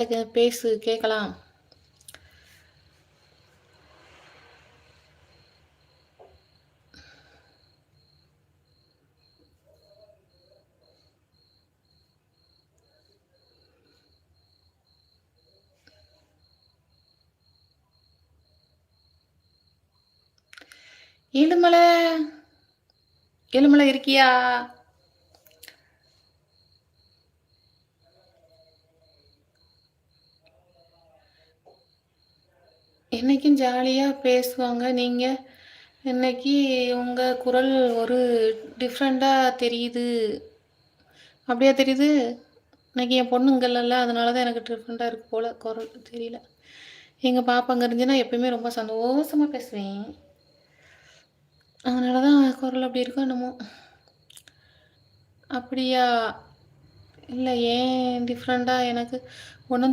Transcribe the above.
பேசு கேட்கலாம். ஏழுமல, ஏழுமல இருக்கியா? என்னைக்கும் ஜாலியா பேசுவாங்க. நீங்க இன்னைக்கு உங்க குரல் ஒரு டிஃப்ரெண்ட்டா தெரியுது. அப்படியா தெரியுது? இன்னைக்கு என் பொண்ணு இங்க இல்லல்ல, அதனால தான் எனக்கு டிஃப்ரெண்ட்டா இருக்கு போல குரல் தெரியல. எங்க பாப்பா அங்க இருந்துச்சுன்னா எப்பயுமே ரொம்ப சந்தோஷமா பேசுவேன். அதனால தான் குரல் அப்படி இருக்கோ என்னமோ. அப்படியா? இல்ல ஏன் டிஃப்ரெண்ட்டா எனக்கு ஒண்ணும்